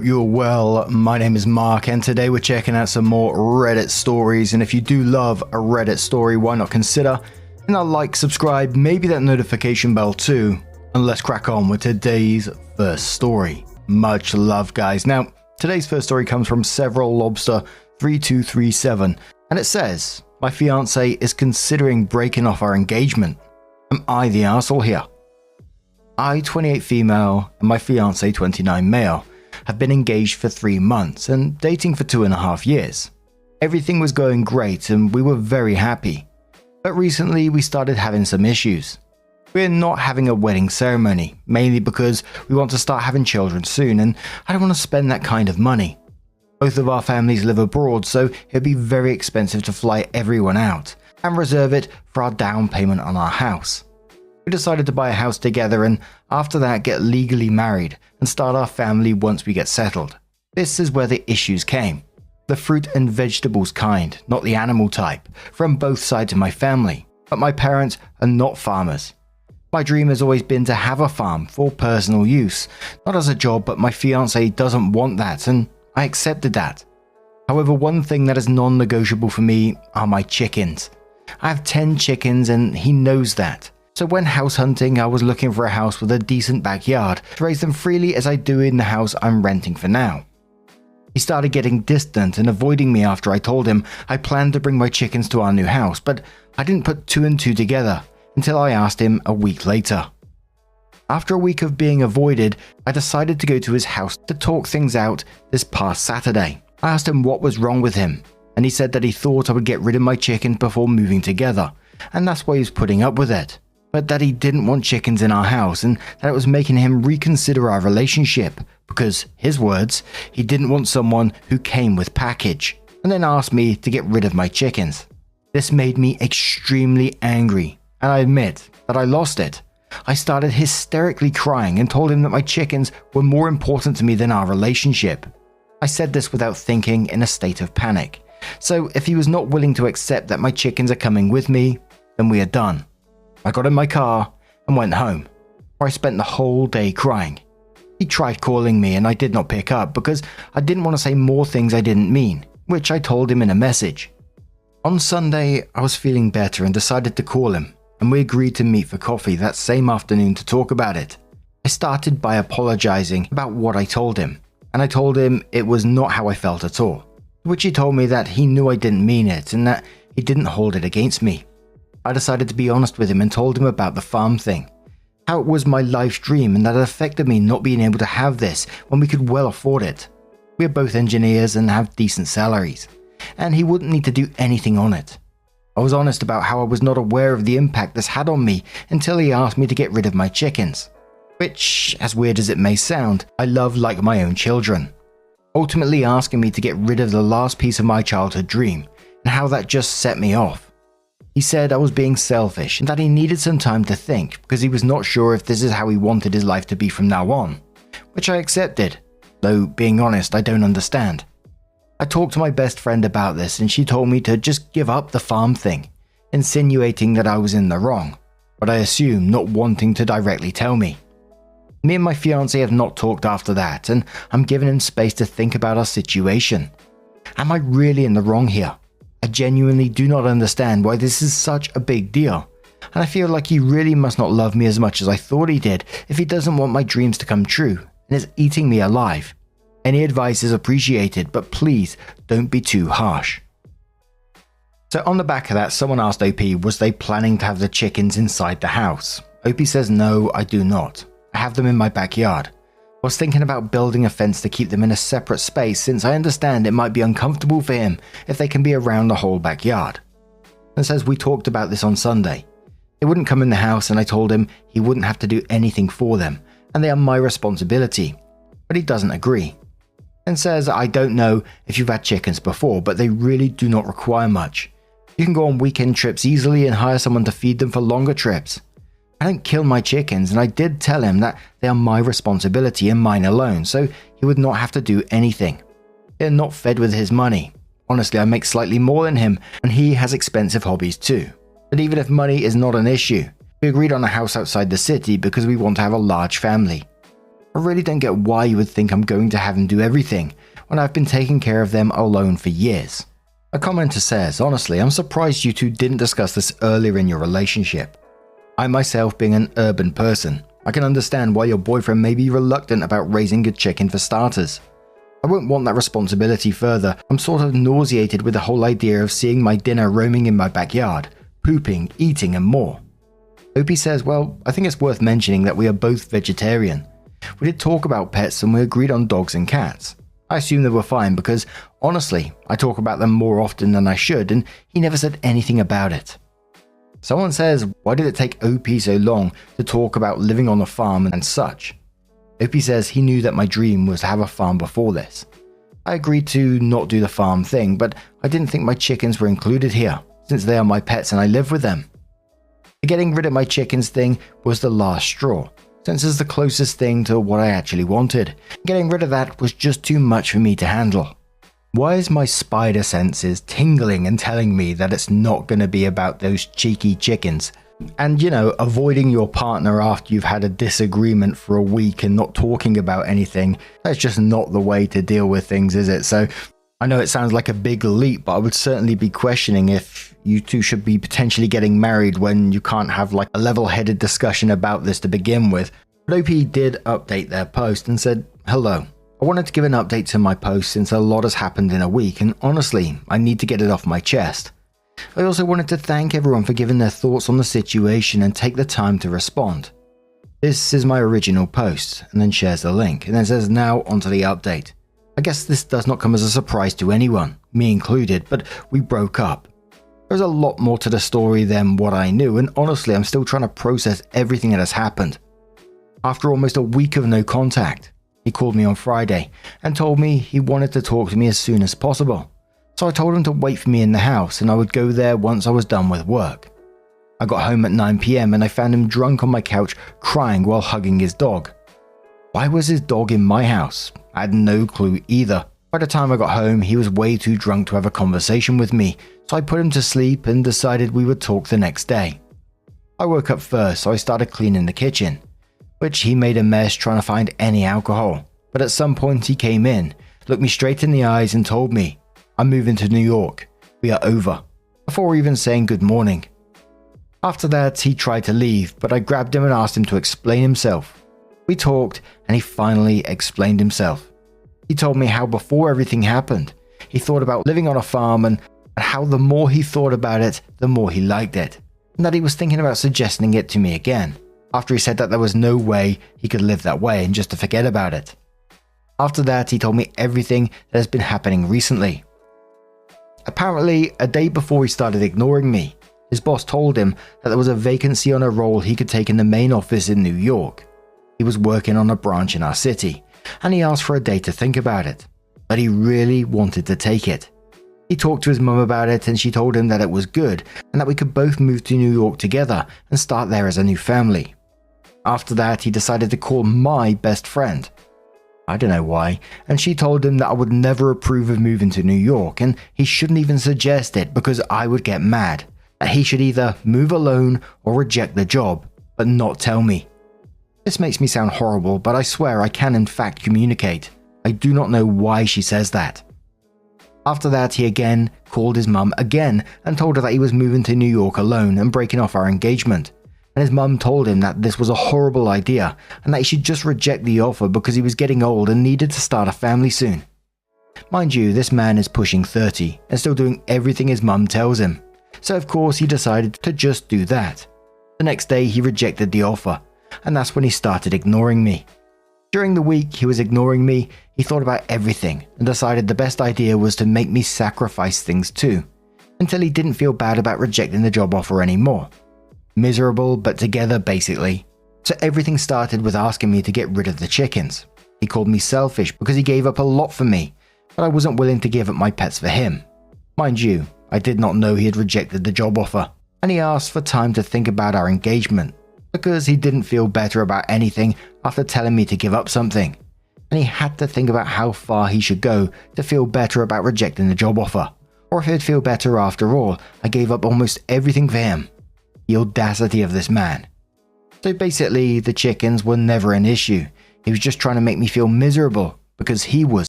You're well, my name is Mark and today we're checking out some more Reddit stories, and if you do love a Reddit story, why not consider hitting that like, subscribe, maybe that notification bell too, and let's crack on with today's first story. Much love guys. Now, today's first story comes from Several Lobster 3237 and it says, my fiance is considering breaking off our engagement. Am I the arsehole here? I, 28 female, and my fiance, 29 male, have been engaged for 3 months and dating for 2.5 years. Everything was going great and we were very happy. But recently we started having some issues. We're not having a wedding ceremony, mainly because we want to start having children soon and I don't want to spend that kind of money. Both of our families live abroad, so it'd be very expensive to fly everyone out and reserve it for our down payment on our house. We decided to buy a house together and after that get legally married and start our family once we get settled. This is where the issues came. The fruit and vegetables kind, not the animal type, from both sides of my family, but my parents are not farmers. My dream has always been to have a farm for personal use, not as a job, but my fiance doesn't want that and I accepted that. However, one thing that is non-negotiable for me are my chickens. I have 10 chickens and he knows that. So when house hunting, I was looking for a house with a decent backyard to raise them freely as I do in the house I'm renting for now. He started getting distant and avoiding me after I told him I planned to bring my chickens to our new house, but I didn't put 2 and 2 together until I asked him a week later. After a week of being avoided, I decided to go to his house to talk things out this past Saturday. I asked him what was wrong with him, and he said that he thought I would get rid of my chickens before moving together, and that's why he was putting up with it. But that he didn't want chickens in our house and that it was making him reconsider our relationship because, his words, he didn't want someone who came with package and then asked me to get rid of my chickens. This made me extremely angry and I admit that I lost it. I started hysterically crying and told him that my chickens were more important to me than our relationship. I said this without thinking, in a state of panic. So if he was not willing to accept that my chickens are coming with me, then we are done. I got in my car and went home, where I spent the whole day crying. He tried calling me and I did not pick up because I didn't want to say more things I didn't mean, which I told him in a message. On Sunday, I was feeling better and decided to call him, and we agreed to meet for coffee that same afternoon to talk about it. I started by apologizing about what I told him, and I told him it was not how I felt at all, which he told me that he knew I didn't mean it and that he didn't hold it against me. I decided to be honest with him and told him about the farm thing, how it was my life's dream and that it affected me not being able to have this when we could well afford it. We are both engineers and have decent salaries, and he wouldn't need to do anything on it. I was honest about how I was not aware of the impact this had on me until he asked me to get rid of my chickens, which, as weird as it may sound, I love like my own children. Ultimately asking me to get rid of the last piece of my childhood dream and how that just set me off. He said I was being selfish and that he needed some time to think because he was not sure if this is how he wanted his life to be from now on, which I accepted, though being honest, I don't understand. I talked to my best friend about this and she told me to just give up the farm thing, insinuating that I was in the wrong, but I assume not wanting to directly tell me. Me and my fiance have not talked after that and I'm giving him space to think about our situation. Am I really in the wrong here? I genuinely do not understand why this is such a big deal, and I feel like he really must not love me as much as I thought he did if he doesn't want my dreams to come true and is eating me alive. Any advice is appreciated, but please don't be too harsh. So on the back of that, someone asked OP, was they planning to have the chickens inside the house? OP says, no, I do not. I have them in my backyard. I was thinking about building a fence to keep them in a separate space since I understand it might be uncomfortable for him if they can be around the whole backyard. And says we talked about this on Sunday. They wouldn't come in the house and I told him he wouldn't have to do anything for them and they are my responsibility, but he doesn't agree. And says I don't know if you've had chickens before, but they really do not require much. You can go on weekend trips easily and hire someone to feed them for longer trips. I don't kill my chickens and I did tell him that they are my responsibility and mine alone, so he would not have to do anything. They're not fed with his money. Honestly, I make slightly more than him and he has expensive hobbies too. But even if money is not an issue, we agreed on a house outside the city because we want to have a large family. I really don't get why you would think I'm going to have him do everything when I've been taking care of them alone for years. A commenter says, honestly, I'm surprised you two didn't discuss this earlier in your relationship. I myself being an urban person, I can understand why your boyfriend may be reluctant about raising a chicken for starters. I won't want that responsibility further. I'm sort of nauseated with the whole idea of seeing my dinner roaming in my backyard, pooping, eating and more. Opie says, well, I think it's worth mentioning that we are both vegetarian. We did talk about pets and we agreed on dogs and cats. I assume they were fine because, honestly, I talk about them more often than I should and he never said anything about it. Someone says, why did it take Opie so long to talk about living on a farm and such? Opie says he knew that my dream was to have a farm before this. I agreed to not do the farm thing, but I didn't think my chickens were included here, since they are my pets and I live with them. The getting rid of my chickens thing was the last straw, since it's the closest thing to what I actually wanted. Getting rid of that was just too much for me to handle. Why is my spider senses tingling and telling me that it's not going to be about those cheeky chickens? And avoiding your partner after you've had a disagreement for a week and not talking about anything, that's just not the way to deal with things, is it? So I know it sounds like a big leap, but I would certainly be questioning if you two should be potentially getting married when you can't have like a level-headed discussion about this to begin with. But OP did update their post and said, hello. I wanted to give an update to my post since a lot has happened in a week and honestly, I need to get it off my chest. I also wanted to thank everyone for giving their thoughts on the situation and take the time to respond. This is my original post, and then shares the link, and then says now onto the update. I guess this does not come as a surprise to anyone, me included, but we broke up. There's a lot more to the story than what I knew, and honestly I'm still trying to process everything that has happened. After almost a week of no contact, he called me on Friday and told me he wanted to talk to me as soon as possible. So I told him to wait for me in the house and I would go there once I was done with work. I got home at 9 PM and I found him drunk on my couch crying while hugging his dog. Why was his dog in my house? I had no clue either. By the time I got home, he was way too drunk to have a conversation with me, so I put him to sleep and decided we would talk the next day. I woke up first, so I started cleaning the kitchen, which he made a mess trying to find any alcohol. But at some point he came in, looked me straight in the eyes and told me, I'm moving to New York. We are over. Before even saying good morning. After that, he tried to leave, but I grabbed him and asked him to explain himself. We talked and he finally explained himself. He told me how before everything happened, he thought about living on a farm and how the more he thought about it, the more he liked it. And that he was thinking about suggesting it to me again. After he said that there was no way he could live that way and just to forget about it. After that, he told me everything that has been happening recently. Apparently, a day before he started ignoring me, his boss told him that there was a vacancy on a role he could take in the main office in New York. He was working on a branch in our city, and he asked for a day to think about it, but he really wanted to take it. He talked to his mum about it and she told him that it was good and that we could both move to New York together and start there as a new family. After that, he decided to call my best friend. I don't know why, and she told him that I would never approve of moving to New York and he shouldn't even suggest it because I would get mad. That he should either move alone or reject the job, but not tell me. This makes me sound horrible, but I swear I can in fact communicate. I do not know why she says that. After that, he again called his mum again and told her that he was moving to New York alone and breaking off our engagement. And his mum told him that this was a horrible idea and that he should just reject the offer because he was getting old and needed to start a family soon. Mind you, this man is pushing 30 and still doing everything his mum tells him. So of course he decided to just do that. The next day he rejected the offer, and that's when he started ignoring me. During the week he was ignoring me, he thought about everything and decided the best idea was to make me sacrifice things too, until he didn't feel bad about rejecting the job offer anymore. Miserable but together basically. So everything started with asking me to get rid of the chickens. He called me selfish because he gave up a lot for me, but I wasn't willing to give up my pets for him. Mind you, I did not know he had rejected the job offer, and he asked for time to think about our engagement, because he didn't feel better about anything after telling me to give up something, and he had to think about how far he should go to feel better about rejecting the job offer, or if he'd feel better after all, I gave up almost everything for him. The audacity of this man. So basically, the chickens were never an issue. He was just trying to make me feel miserable because he was